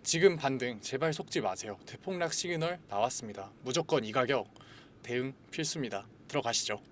지금 반등 제발 속지 마세요. 대폭락 시그널 나왔습니다. 무조건 이 가격 대응 필수입니다. 들어가시죠.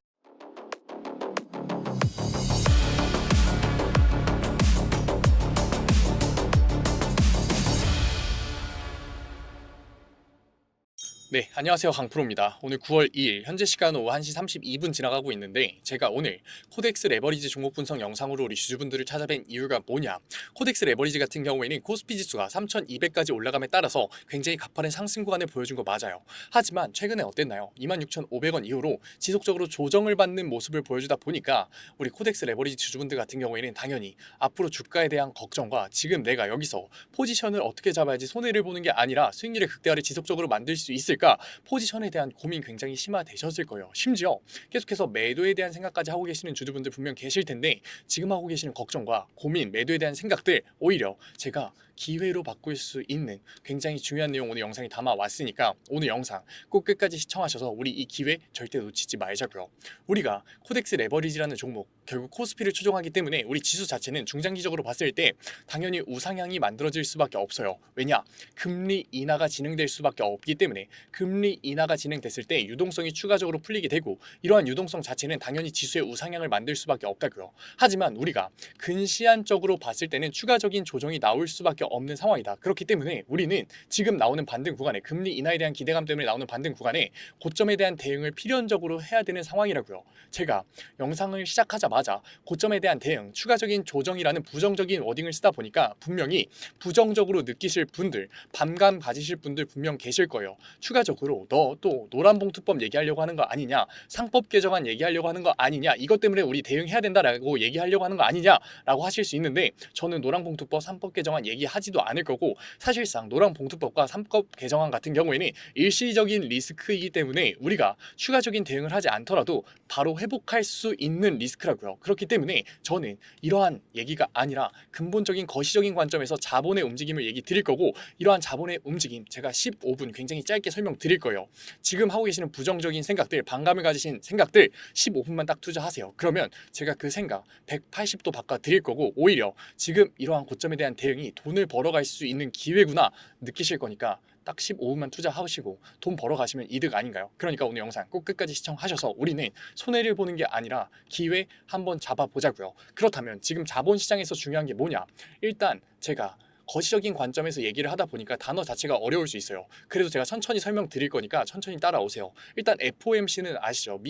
네, 안녕하세요. 강프로입니다. 오늘 9월 2일 현재 시간 오후 1시 32분 지나가고 있는데 제가 오늘 코덱스 레버리지 종목 분석 영상으로 우리 주주분들을 찾아뵌 이유가 뭐냐, 코덱스 레버리지 같은 경우에는 코스피 지수가 3200까지 올라감에 따라서 굉장히 가파른 상승 구간을 보여준 거 맞아요. 하지만 최근에 어땠나요? 26,500원 이후로 지속적으로 조정을 받는 모습을 보여주다 보니까 우리 코덱스 레버리지 주주분들 같은 경우에는 당연히 앞으로 주가에 대한 걱정과 지금 내가 여기서 포지션을 어떻게 잡아야지 손해를 보는 게 아니라 수익률의 극대화를 지속적으로 만들 수 있을까, 포지션에 대한 고민 굉장히 심화되셨을 거예요. 심지어 계속해서 매도에 대한 생각까지 하고 계시는 주주분들 분명 계실 텐데 지금 하고 계시는 걱정과 고민, 매도에 대한 생각들 오히려 제가 기회로 바꿀 수 있는 굉장히 중요한 내용 오늘 영상에 담아왔으니까 오늘 영상 꼭 끝까지 시청하셔서 우리 이 기회 절대 놓치지 말자고요. 우리가 코덱스 레버리지라는 종목, 결국 코스피를 추종하기 때문에 우리 지수 자체는 중장기적으로 봤을 때 당연히 우상향이 만들어질 수밖에 없어요. 왜냐? 금리 인하가 진행될 수밖에 없기 때문에 금리 인하가 진행됐을 때 유동성이 추가적으로 풀리게 되고 이러한 유동성 자체는 당연히 지수의 우상향을 만들 수밖에 없다고요. 하지만 우리가 근시안적으로 봤을 때는 추가적인 조정이 나올 수밖에 없는 상황이다. 그렇기 때문에 우리는 지금 나오는 반등 구간에, 금리 인하에 대한 기대감 때문에 나오는 반등 구간에 고점에 대한 대응을 필연적으로 해야 되는 상황이라고요. 제가 영상을 시작하자마자 고점에 대한 대응, 추가적인 조정이라는 부정적인 워딩을 쓰다 보니까 분명히 부정적으로 느끼실 분들, 반감 가지실 분들 분명 계실 거예요. 추가적으로 너 또 노란봉투법 얘기하려고 하는 거 아니냐, 상법 개정안 얘기하려고 하는 거 아니냐, 이것 때문에 우리 대응해야 된다라고 얘기하려고 하는 거 아니냐라고 하실 수 있는데 저는 노란봉투법, 상법 개정안 얘기하지도 않을 거고, 사실상 노란봉투법과 상법 개정안 같은 경우에는 일시적인 리스크이기 때문에 우리가 추가적인 대응을 하지 않더라도 바로 회복할 수 있는 리스크라고요. 그렇기 때문에 저는 이러한 얘기가 아니라 근본적인 거시적인 관점에서 자본의 움직임을 얘기 드릴 거고, 이러한 자본의 움직임 제가 15분 굉장히 짧게 설명드릴 거예요. 지금 하고 계시는 부정적인 생각들, 반감을 가지신 생각들 15분만 딱 투자하세요. 그러면 제가 그 생각 180도 바꿔 드릴 거고, 오히려 지금 이러한 고점에 대한 대응이 돈을 벌어갈 수 있는 기회구나 느끼실 거니까 딱 15분만 투자하시고 돈 벌어가시면 이득 아닌가요? 그러니까 오늘 영상 꼭 끝까지 시청하셔서 우리는 손해를 보는 게 아니라 기회 한번 잡아보자고요. 그렇다면 지금 자본시장에서 중요한 게 뭐냐? 일단 제가 거시적인 관점에서 얘기를 하다 보니까 단어 자체가 어려울 수 있어요. 그래도 제가 천천히 설명드릴 거니까 천천히 따라오세요. 일단 FOMC는 아시죠?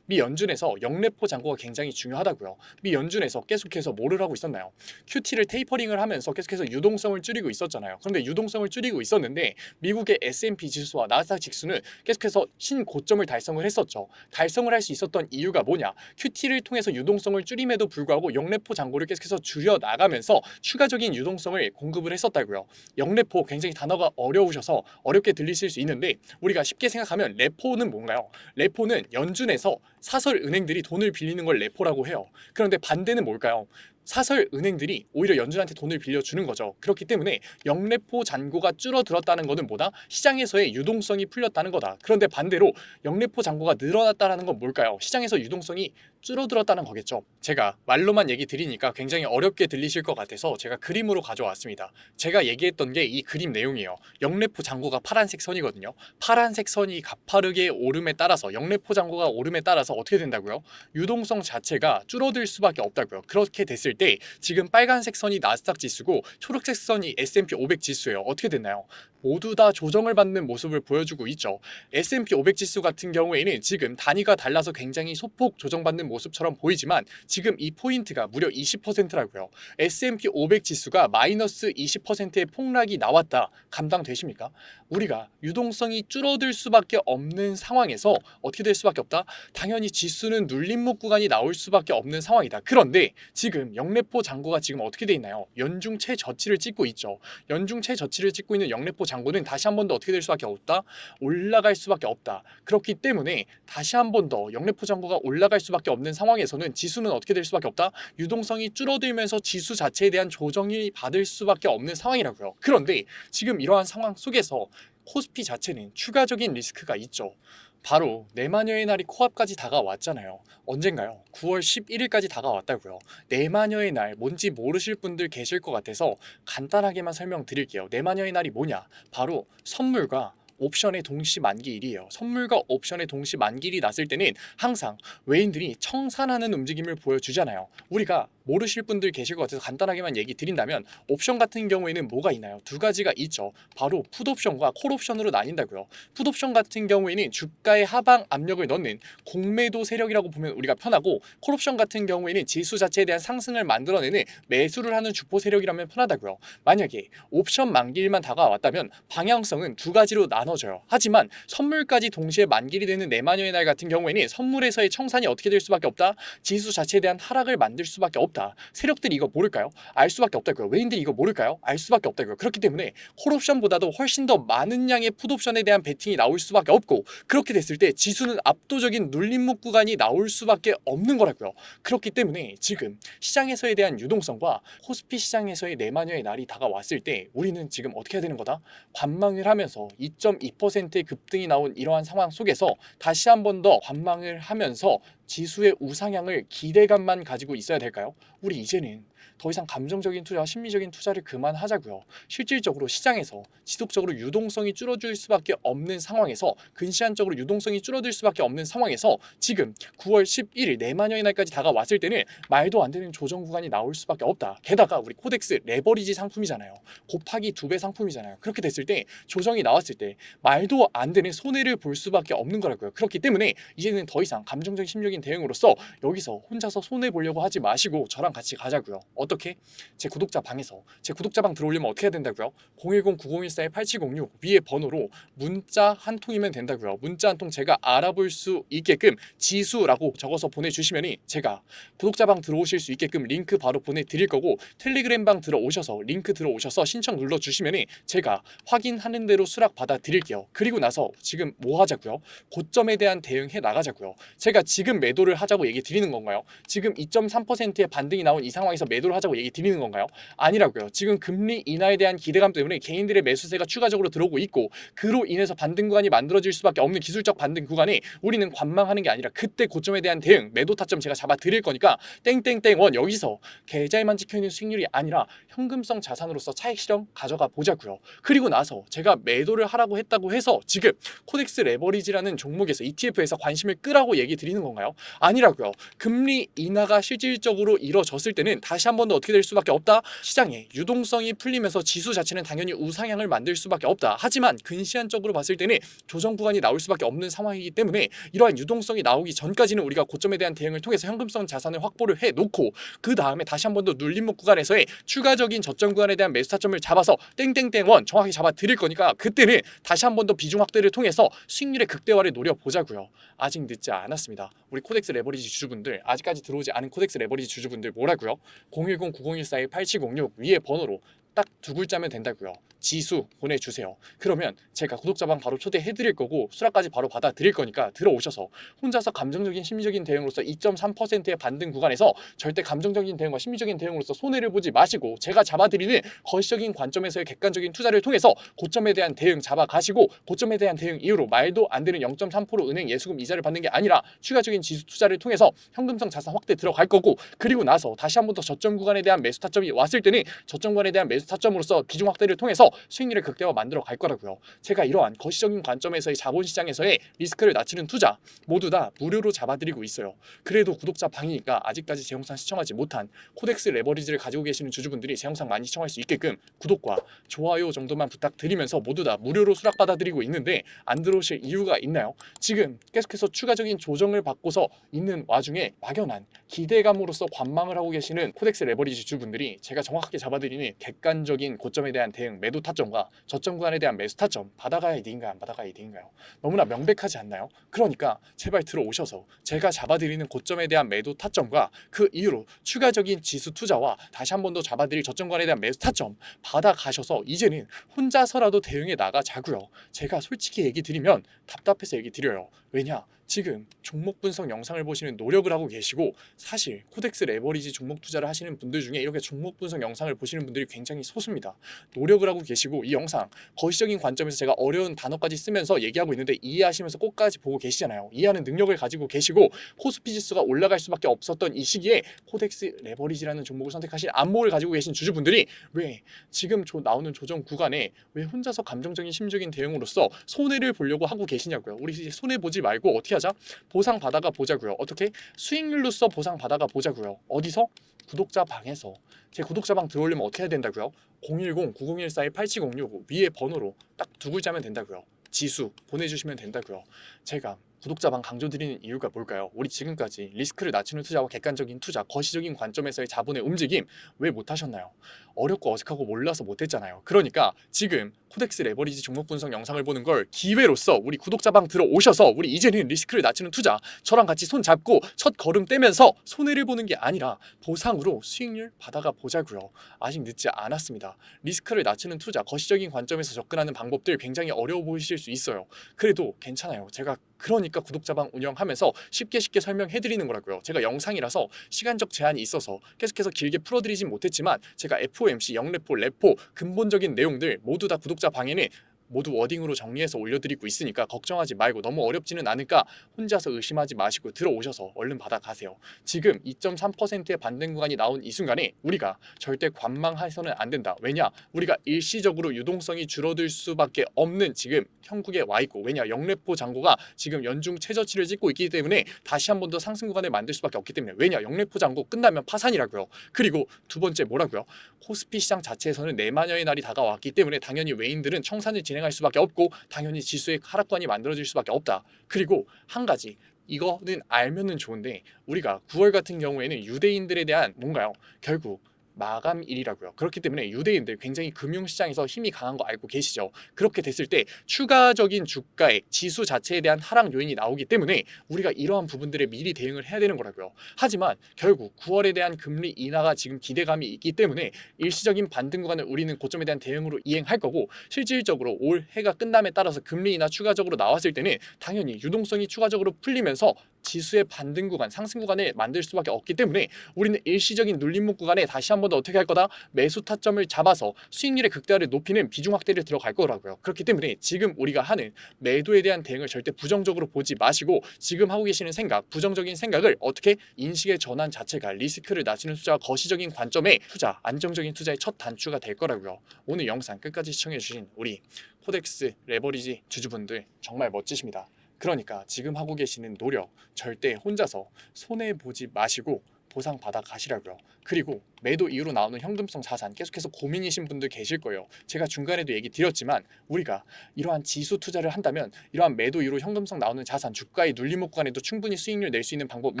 미연준에서 영래포 잔고가 굉장히 중요하다고요. 미연준에서 계속해서 뭐를 하고 있었나요? QT를 테이퍼링을 하면서 계속해서 유동성을 줄이고 있었잖아요. 그런데 유동성을 줄이고 있었는데 미국의 S&P 지수와 나스닥 지수는 계속해서 신고점을 달성을 했었죠. 달성을 할 수 있었던 이유가 뭐냐? QT를 통해서 유동성을 줄임에도 불구하고 영래포 잔고를 계속해서 줄여 나가면서 추가적인 유동성을 공급을 했었다고요. 영래포 굉장히 단어가 어려우셔서 어렵게 들리실 수 있는데 우리가 쉽게 생각하면 레포는 뭔가요? 레포는 연준에서 사설 은행들이 돈을 빌리는 걸 레포라고 해요. 그런데 반대는 뭘까요? 사설 은행들이 오히려 연준한테 돈을 빌려주는 거죠. 그렇기 때문에 영래포 잔고가 줄어들었다는 것은 뭐다? 시장에서의 유동성이 풀렸다는 거다. 그런데 반대로 영래포 잔고가 늘어났다는 건 뭘까요? 시장에서 유동성이 줄어들었다는 거겠죠. 제가 말로만 얘기 드리니까 굉장히 어렵게 들리실 것 같아서 제가 그림으로 가져왔습니다. 제가 얘기했던 게 이 그림 내용이에요. 영래포 잔고가 파란색 선이거든요. 파란색 선이 가파르게 오름에 따라서, 영래포 잔고가 오름에 따라서 어떻게 된다고요? 유동성 자체가 줄어들 수밖에 없다고요. 그렇게 됐을 때 지금 빨간색 선이 나스닥 지수고 초록색 선이 S&P 500 지수예요. 어떻게 됐나요? 모두 다 조정을 받는 모습을 보여주고 있죠. S&P 500 지수 같은 경우에는 지금 단위가 달라서 굉장히 소폭 조정받는 모습처럼 보이지만 지금 이 포인트가 무려 20%라고요. S&P 500 지수가 마이너스 20%의 폭락이 나왔다. 감당되십니까? 우리가 유동성이 줄어들 수밖에 없는 상황에서 어떻게 될 수밖에 없다? 당연히 지수는 눌림목 구간이 나올 수밖에 없는 상황이다. 그런데 지금 영래포 잔고가 지금 어떻게 돼 있나요? 연중 최저치를 찍고 있죠. 연중 최저치를 찍고 있는 영래포 잔고는 다시 한 번 더 어떻게 될 수밖에 없다? 올라갈 수밖에 없다. 그렇기 때문에 다시 한 번 더 영래포 잔고가 올라갈 수밖에 없는 상황에서는 지수는 어떻게 될 수밖에 없다? 유동성이 줄어들면서 지수 자체에 대한 조정이 받을 수밖에 없는 상황이라고요. 그런데 지금 이러한 상황 속에서 코스피 자체는 추가적인 리스크가 있죠. 바로 내마녀의 날이 코앞까지 다가왔잖아요. 언젠가요? 9월 11일까지 다가왔다고요. 내마녀의 날 뭔지 모르실 분들 계실 것 같아서 간단하게만 설명드릴게요. 내마녀의 날이 뭐냐? 바로 선물과 옵션의 동시 만기일이에요. 선물과 옵션의 동시 만기일이 났을 때는 항상 외인들이 청산하는 움직임을 보여주잖아요. 우리가 모르실 분들 계실 것 같아서 간단하게만 얘기 드린다면 옵션 같은 경우에는 뭐가 있나요? 두 가지가 있죠. 바로 풋옵션과 콜옵션으로 나뉜다고요. 풋옵션 같은 경우에는 주가의 하방 압력을 넣는 공매도 세력이라고 보면 우리가 편하고, 콜옵션 같은 경우에는 지수 자체에 대한 상승을 만들어내는 매수를 하는 주포 세력이라면 편하다고요. 만약에 옵션 만기일만 다가왔다면 방향성은 두 가지로 나눠져요. 하지만 선물까지 동시에 만기일이 되는 내마녀의 날 같은 경우에는 선물에서의 청산이 어떻게 될 수밖에 없다? 지수 자체에 대한 하락을 만들 수밖에 없다. 세력들이 이거 모를까요? 알 수밖에 없다고요. 외인들이 이거 모를까요? 알 수밖에 없다고요. 그렇기 때문에 콜옵션보다도 훨씬 더 많은 양의 풋옵션에 대한 베팅이 나올 수밖에 없고, 그렇게 됐을 때 지수는 압도적인 눌림목 구간이 나올 수밖에 없는 거라고요. 그렇기 때문에 지금 시장에서에 대한 유동성과 코스피 시장에서의 내마녀의 날이 다가왔을 때 우리는 지금 어떻게 해야 되는 거다? 관망을 하면서 2.2%의 급등이 나온 이러한 상황 속에서 다시 한 번 더 관망을 하면서 지수의 우상향을 기대감만 가지고 있어야 될까요? 우리 이제는 더 이상 감정적인 투자와 심리적인 투자를 그만하자고요. 실질적으로 시장에서 지속적으로 유동성이 줄어들 수밖에 없는 상황에서, 근시안적으로 유동성이 줄어들 수밖에 없는 상황에서 지금 9월 11일 내마녀의 날까지 다가왔을 때는 말도 안 되는 조정 구간이 나올 수밖에 없다. 게다가 우리 코덱스 레버리지 상품이잖아요. 곱하기 2배 상품이잖아요. 그렇게 됐을 때 조정이 나왔을 때 말도 안 되는 손해를 볼 수밖에 없는 거라고요. 그렇기 때문에 이제는 더 이상 감정적 심리적인 대응으로서 여기서 혼자서 손해 보려고 하지 마시고 저랑 같이 가자고요. 어떻게? 제 구독자 방에서, 제 구독자 방 들어오려면 어떻게 해야 된다고요? 010-9014-8706 위에 번호로 문자 한 통이면 된다고요. 문자 한 통 제가 알아볼 수 있게끔 지수라고 적어서 보내주시면 제가 구독자 방 들어오실 수 있게끔 링크 바로 보내드릴 거고, 텔레그램 방 들어오셔서 링크 들어오셔서 신청 눌러주시면 제가 확인하는 대로 수락 받아드릴게요. 그리고 나서 지금 뭐 하자고요? 고점에 대한 대응해 나가자고요. 제가 지금 매도를 하자고 얘기 드리는 건가요? 지금 2.3%의 반등이 나온 이 상황에서 매도를 하자고 얘기 드리는 건가요? 아니라고요. 지금 금리 인하에 대한 기대감 때문에 개인들의 매수세가 추가적으로 들어오고 있고, 그로 인해서 반등 구간이 만들어질 수밖에 없는 기술적 반등 구간에 우리는 관망하는 게 아니라 그때 고점에 대한 대응, 매도 타점 제가 잡아 드릴 거니까 땡땡땡원 여기서 계좌에만 찍혀있는 수익률이 아니라 현금성 자산으로서 차익 실현 가져가 보자고요. 그리고 나서 제가 매도를 하라고 했다고 해서 지금 코덱스 레버리지라는 종목에서 ETF에서 관심을 끄라고 얘기 드리는 건가요? 아니라고요. 금리 인하가 실질적으로 이뤄졌을 때는 다시 한 번 더 어떻게 될 수밖에 없다? 시장에 유동성이 풀리면서 지수 자체는 당연히 우상향을 만들 수밖에 없다. 하지만 근시안적으로 봤을 때는 조정 구간이 나올 수밖에 없는 상황이기 때문에 이러한 유동성이 나오기 전까지는 우리가 고점에 대한 대응을 통해서 현금성 자산을 확보를 해놓고, 그 다음에 다시 한 번 더 눌림목 구간에서의 추가적인 저점 구간에 대한 매수 타점을 잡아서 땡땡땡원 정확히 잡아 드릴 거니까 그때는 다시 한 번 더 비중 확대를 통해서 수익률의 극대화를 노려보자고요. 아직 늦지 않았습니다. 우리 코덱스 레버리지 주주분들, 아직까지 들어오지 않은 코덱스 레버리지 주주분들 뭐라고요? 010-9014-8706 위에 번호로 딱 두 글자면 된다고요. 지수 보내주세요. 그러면 제가 구독자방 바로 초대해드릴 거고 수락까지 바로 받아드릴 거니까 들어오셔서 혼자서 감정적인 심리적인 대응으로서 2.3%의 반등 구간에서 절대 감정적인 대응과 심리적인 대응으로서 손해를 보지 마시고, 제가 잡아드리는 거시적인 관점에서의 객관적인 투자를 통해서 고점에 대한 대응 잡아가시고, 고점에 대한 대응 이후로 말도 안 되는 0.3% 은행 예수금 이자를 받는 게 아니라 추가적인 지수 투자를 통해서 현금성 자산 확대 들어갈 거고, 그리고 나서 다시 한 번 더 저점 구간에 대한 매수 타점이 왔을 때는 저점 구간에 대한 매수 타점으로서 비중 확대를 통해서 수익률의 극대화 만들어 갈 거라고요. 제가 이러한 거시적인 관점에서의 자본시장에서의 리스크를 낮추는 투자 모두 다 무료로 잡아드리고 있어요. 그래도 구독자 방이니까 아직까지 제 영상 시청하지 못한 코덱스 레버리지를 가지고 계시는 주주분들이 제 영상 많이 시청할 수 있게끔 구독과 좋아요 정도만 부탁드리면서 모두 다 무료로 수락 받아드리고 있는데 안 들어오실 이유가 있나요? 지금 계속해서 추가적인 조정을 받고서 있는 와중에 막연한 기대감으로서 관망을 하고 계시는 코덱스 레버리지 주주분들이 제가 정확하게 잡아드리는 객관적인 고점에 대한 대응, 매도 타점과 저점 구간에 대한 매수 타점 받아가야 이득인가요? 안 받아가야 이득인가요? 너무나 명백하지 않나요? 그러니까 제발 들어오셔서 제가 잡아드리는 고점에 대한 매도 타점과 그 이후로 추가적인 지수 투자와 다시 한 번 더 잡아드릴 저점 구간에 대한 매수 타점 받아가셔서 이제는 혼자서라도 대응해 나가자고요. 제가 솔직히 얘기 드리면 답답해서 얘기 드려요. 왜냐? 지금 종목 분석 영상을 보시는 노력을 하고 계시고, 사실 코덱스 레버리지 종목 투자를 하시는 분들 중에 이렇게 종목 분석 영상을 보시는 분들이 굉장히 소수입니다. 노력을 하고 계시고, 이 영상 거시적인 관점에서 제가 어려운 단어까지 쓰면서 얘기하고 있는데 이해하시면서 끝까지 보고 계시잖아요. 이해하는 능력을 가지고 계시고, 코스피 지수가 올라갈 수밖에 없었던 이 시기에 코덱스 레버리지라는 종목을 선택하신 안목을 가지고 계신 주주분들이 왜 지금 나오는 조정 구간에 왜 혼자서 감정적인 심적인 대응으로서 손해를 보려고 하고 계시냐고요. 우리 이제 손해 보지 말고 어떻게 하자? 보상 받아가 보자고요. 어떻게? 수익률로서 보상 받아가 보자고요. 어디서? 구독자 방에서. 제 구독자 방 들어오려면 어떻게 해야 된다고요? 010-9014-8706 위에 번호로 딱 두 글자면 된다고요. 지수 보내주시면 된다고요. 제가 구독자 방 강조드리는 이유가 뭘까요? 우리 지금까지 리스크를 낮추는 투자와 객관적인 투자, 거시적인 관점에서의 자본의 움직임 왜 못하셨나요? 어렵고 어색하고 몰라서 못했잖아요. 그러니까 지금 코덱스 레버리지 종목 분석 영상을 보는 걸 기회로서 우리 구독자 방 들어오셔서 우리 이제는 리스크를 낮추는 투자, 저랑 같이 손 잡고 첫 걸음 떼면서 손해를 보는 게 아니라 보상으로 수익률 받아가 보자고요. 아직 늦지 않았습니다. 리스크를 낮추는 투자, 거시적인 관점에서 접근하는 방법들 굉장히 어려워 보이실 수 있어요. 그래도 괜찮아요. 제가 그러니까 구독자방 운영하면서 쉽게 설명해 드리는 거라고요. 제가 영상이라서 시간적 제한이 있어서 계속해서 길게 풀어드리진 못했지만, 제가 FOMC, 영레포, 레포 근본적인 내용들 모두 다 구독자 방에는 모두 워딩으로 정리해서 올려드리고 있으니까 걱정하지 말고, 너무 어렵지는 않으니까 혼자서 의심하지 마시고 들어오셔서 얼른 받아가세요. 지금 2.3%의 반등 구간이 나온 이 순간에 우리가 절대 관망해서는 안 된다. 왜냐? 우리가 일시적으로 유동성이 줄어들 수밖에 없는 지금 형국에 와 있고, 왜냐? 영레포 잔고가 지금 연중 최저치를 찍고 있기 때문에 다시 한 번 더 상승 구간을 만들 수밖에 없기 때문에, 왜냐? 영레포 잔고 끝나면 파산이라고요. 그리고 두 번째 뭐라고요? 코스피 시장 자체에서는 내마녀의 날이 다가왔기 때문에 당연히 외인들은 청산을 진행할 수밖에 없고, 당연히 지수의 하락관이 만들어질 수밖에 없다. 그리고 한 가지, 이거는 알면은 좋은데, 우리가 9월 같은 경우에는 유대인들에 대한 뭔가요? 결국 마감일이라고요. 그렇기 때문에 유대인들 굉장히 금융시장에서 힘이 강한 거 알고 계시죠? 그렇게 됐을 때 추가적인 주가의 지수 자체에 대한 하락 요인이 나오기 때문에 우리가 이러한 부분들에 미리 대응을 해야 되는 거라고요. 하지만 결국 9월에 대한 금리 인하가 지금 기대감이 있기 때문에 일시적인 반등 구간을 우리는 고점에 대한 대응으로 이행할 거고, 실질적으로 올 해가 끝남에 따라서 금리 인하 추가적으로 나왔을 때는 당연히 유동성이 추가적으로 풀리면서 지수의 반등 구간, 상승 구간을 만들 수밖에 없기 때문에 우리는 일시적인 눌림목 구간에 다시 한 번 더 어떻게 할 거다? 매수 타점을 잡아서 수익률의 극대화를 높이는 비중 확대를 들어갈 거라고요. 그렇기 때문에 지금 우리가 하는 매도에 대한 대응을 절대 부정적으로 보지 마시고, 지금 하고 계시는 생각, 부정적인 생각을 어떻게 인식의 전환 자체가 리스크를 낮추는 투자와 거시적인 관점의 투자, 안정적인 투자의 첫 단추가 될 거라고요. 오늘 영상 끝까지 시청해주신 우리 코덱스 레버리지 주주분들 정말 멋지십니다. 그러니까 지금 하고 계시는 노력 절대 혼자서 손해보지 마시고 보상 받아 가시라고요. 그리고 매도 이후로 나오는 현금성 자산 계속해서 고민이신 분들 계실 거예요. 제가 중간에도 얘기 드렸지만, 우리가 이러한 지수 투자를 한다면 이러한 매도 이후로 현금성 나오는 자산, 주가의 눌림목 구간에도 충분히 수익률 낼 수 있는 방법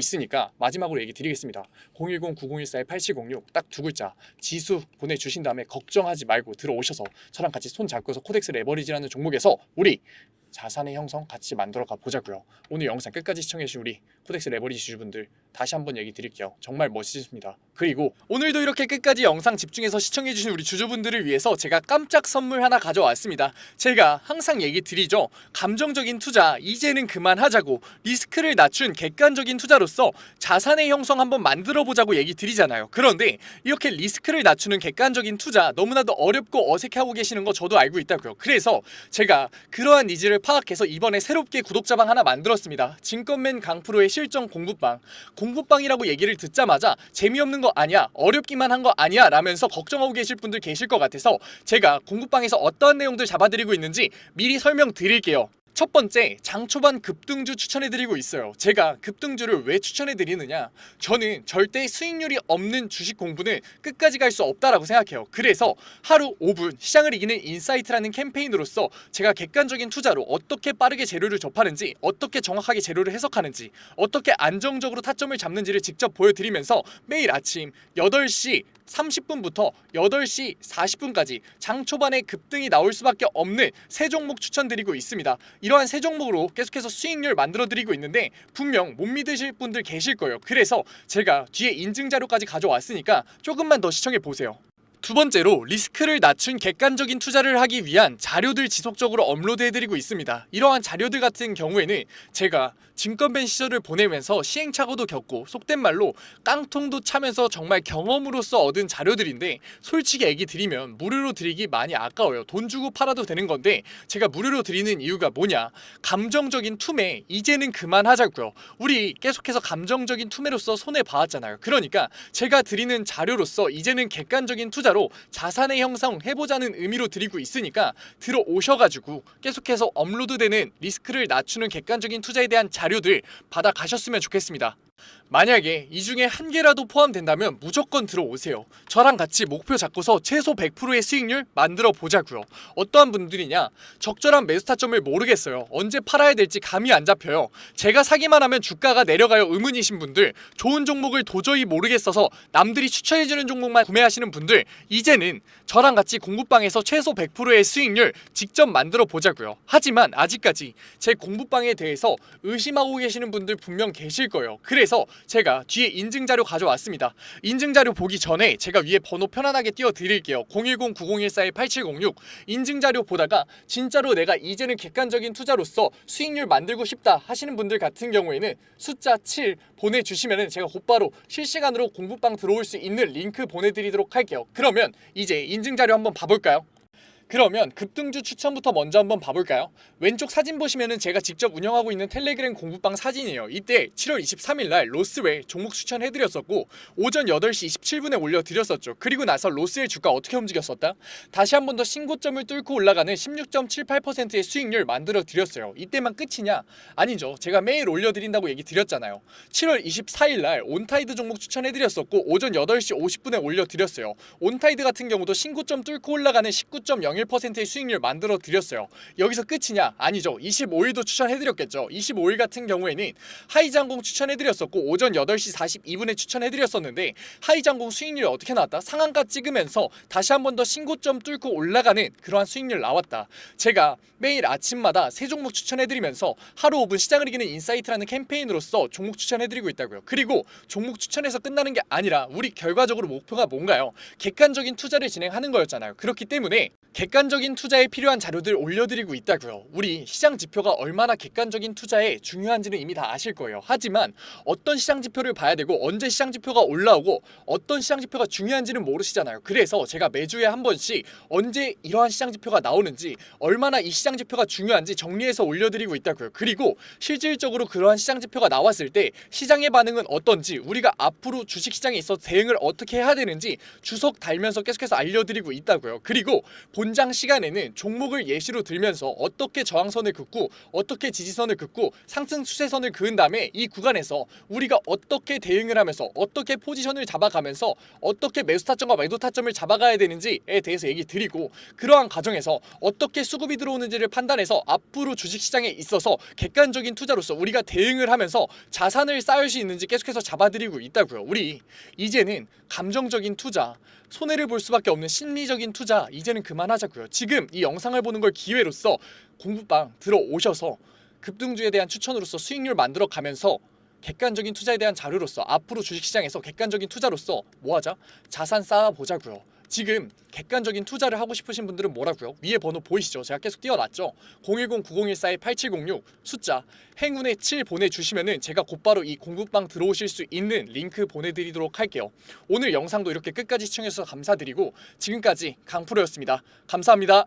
있으니까 마지막으로 얘기 드리겠습니다. 010-9014-8706 딱 두 글자 지수 보내주신 다음에 걱정하지 말고 들어오셔서 저랑 같이 손 잡고서 코덱스 레버리지라는 종목에서 우리 자산의 형성 같이 만들어가 보자고요. 오늘 영상 끝까지 시청해주신 우리 코덱스 레버리지 주주분들 다시 한번 얘기 드릴게요. 정말 멋지십니다. 그리고 오늘도 이렇게 끝까지 영상 집중해서 시청해주신 우리 주주분들을 위해서 제가 깜짝 선물 하나 가져왔습니다. 제가 항상 얘기 드리죠. 감정적인 투자 이제는 그만하자고, 리스크를 낮춘 객관적인 투자로서 자산의 형성 한번 만들어 보자고 얘기 드리잖아요. 그런데 이렇게 리스크를 낮추는 객관적인 투자 너무나도 어렵고 어색해하고 계시는 거 저도 알고 있다고요. 그래서 제가 그러한 니즈를 파악해서 이번에 새롭게 구독자방 하나 만들었습니다. 증권맨 강프로의 실전 공부방. 공부방이라고 얘기를 듣자마자 재미없는 거 아니야, 어렵기만 한 거 아니야 라면서 걱정하고 계실 분들 계실 것 같아서 제가 공부방에서 어떠한 내용들 잡아드리고 있는지 미리 설명드릴게요. 첫 번째, 장초반 급등주 추천해드리고 있어요. 제가 급등주를 왜 추천해드리느냐, 저는 절대 수익률이 없는 주식 공부는 끝까지 갈 수 없다라고 생각해요. 그래서 하루 5분 시장을 이기는 인사이트라는 캠페인으로서 제가 객관적인 투자로 어떻게 빠르게 재료를 접하는지, 어떻게 정확하게 재료를 해석하는지, 어떻게 안정적으로 타점을 잡는지를 직접 보여드리면서 매일 아침 8시 30분부터 8시 40분까지 장 초반에 급등이 나올 수밖에 없는 세 종목 추천드리고 있습니다. 이러한 세 종목으로 계속해서 수익률 만들어드리고 있는데 분명 못 믿으실 분들 계실 거예요. 그래서 제가 뒤에 인증 자료까지 가져왔으니까 조금만 더 시청해 보세요. 두 번째로 리스크를 낮춘 객관적인 투자를 하기 위한 자료들 지속적으로 업로드해드리고 있습니다. 이러한 자료들 같은 경우에는 제가 증권밴 시절을 보내면서 시행착오도 겪고 속된 말로 깡통도 차면서 정말 경험으로서 얻은 자료들인데, 솔직히 얘기 드리면 무료로 드리기 많이 아까워요. 돈 주고 팔아도 되는 건데 제가 무료로 드리는 이유가 뭐냐, 감정적인 투매 이제는 그만하자고요. 우리 계속해서 감정적인 투매로서 손해봐왔잖아요. 그러니까 제가 드리는 자료로서 이제는 객관적인 투자로 자산의 형성 해보자는 의미로 드리고 있으니까 들어오셔가지고 계속해서 업로드되는 리스크를 낮추는 객관적인 투자에 대한 자료들 받아가셨으면 좋겠습니다. 만약에 이 중에 한 개라도 포함된다면 무조건 들어오세요. 저랑 같이 목표 잡고서 최소 100%의 수익률 만들어 보자고요. 어떠한 분들이냐, 적절한 매수 타점을 모르겠어요. 언제 팔아야 될지 감이 안 잡혀요. 제가 사기만 하면 주가가 내려가요 의문이신 분들, 좋은 종목을 도저히 모르겠어서 남들이 추천해주는 종목만 구매하시는 분들, 이제는 저랑 같이 공부방에서 최소 100%의 수익률 직접 만들어 보자고요. 하지만 아직까지 제 공부방에 대해서 의심하고 계시는 분들 분명 계실 거예요. 그래서 제가 뒤에 인증자료 가져왔습니다. 인증자료 보기 전에 제가 위에 번호 편안하게 띄워드릴게요. 010-9014-8706. 인증자료 보다가 진짜로 내가 이제는 객관적인 투자로서 수익률 만들고 싶다 하시는 분들 같은 경우에는 숫자 7 보내주시면 제가 곧바로 실시간으로 공부방 들어올 수 있는 링크 보내드리도록 할게요. 그러면 이제 인증자료 한번 봐볼까요? 그러면 급등주 추천부터 먼저 한번 봐볼까요? 왼쪽 사진 보시면은 제가 직접 운영하고 있는 텔레그램 공부방 사진이에요. 이때 7월 23일날 로스웰 종목 추천해드렸었고 오전 8시 27분에 올려드렸었죠. 그리고 나서 로스웰 주가 어떻게 움직였었다? 다시 한 번 더 신고점을 뚫고 올라가는 16.78%의 수익률 만들어드렸어요. 이때만 끝이냐? 아니죠. 제가 매일 올려드린다고 얘기 드렸잖아요. 7월 24일날 온타이드 종목 추천해드렸었고 오전 8시 50분에 올려드렸어요. 온타이드 같은 경우도 신고점 뚫고 올라가는 19.01%의 수익률 만들어 드렸어요. 여기서 끝이냐? 아니죠. 25일도 추천해드렸겠죠. 25일 같은 경우에는 하이장공 추천해드렸었고 오전 8시 42분에 추천해드렸었는데 하이장공 수익률이 어떻게 나왔다? 상한가 찍으면서 다시 한 번 더 신고점 뚫고 올라가는 그러한 수익률 나왔다. 제가 매일 아침마다 새 종목 추천해드리면서 하루 5분 시장을 이기는 인사이트라는 캠페인으로서 종목 추천해드리고 있다고요. 그리고 종목 추천해서 끝나는 게 아니라 우리 결과적으로 목표가 뭔가요? 객관적인 투자를 진행하는 거였잖아요. 그렇기 때문에 객관적인 투자에 필요한 자료들 올려드리고 있다고요. 우리 시장 지표가 얼마나 객관적인 투자에 중요한지는 이미 다 아실 거예요. 하지만 어떤 시장 지표를 봐야 되고 언제 시장 지표가 올라오고 어떤 시장 지표가 중요한지는 모르시잖아요. 그래서 제가 매주에 한 번씩 언제 이러한 시장 지표가 나오는지, 얼마나 이 시장 지표가 중요한지 정리해서 올려드리고 있다고요. 그리고 실질적으로 그러한 시장 지표가 나왔을 때 시장의 반응은 어떤지, 우리가 앞으로 주식시장에 있어 대응을 어떻게 해야 되는지 주석 달면서 계속해서 알려드리고 있다고요. 그리고 본장 시간에는 종목을 예시로 들면서 어떻게 저항선을 긋고 어떻게 지지선을 긋고 상승 추세선을 그은 다음에 이 구간에서 우리가 어떻게 대응을 하면서 어떻게 포지션을 잡아가면서 어떻게 매수 타점과 매도 타점을 잡아가야 되는지에 대해서 얘기 드리고, 그러한 과정에서 어떻게 수급이 들어오는지를 판단해서 앞으로 주식시장에 있어서 객관적인 투자로서 우리가 대응을 하면서 자산을 쌓을 수 있는지 계속해서 잡아드리고 있다고요. 우리 이제는 감정적인 투자, 손해를 볼 수밖에 없는 심리적인 투자 이제는 그만하자고요. 지금 이 영상을 보는 걸 기회로서 공부방 들어오셔서 급등주에 대한 추천으로서 수익률 만들어 가면서 객관적인 투자에 대한 자료로서 앞으로 주식시장에서 객관적인 투자로서 뭐하자? 자산 쌓아보자고요. 지금 객관적인 투자를 하고 싶으신 분들은 뭐라고요? 위에 번호 보이시죠? 제가 계속 띄워놨죠? 010-9014-8706 숫자 행운의 7 보내주시면은 제가 곧바로 이 공부방 들어오실 수 있는 링크 보내드리도록 할게요. 오늘 영상도 이렇게 끝까지 시청해주셔서 감사드리고 지금까지 강프로였습니다. 감사합니다.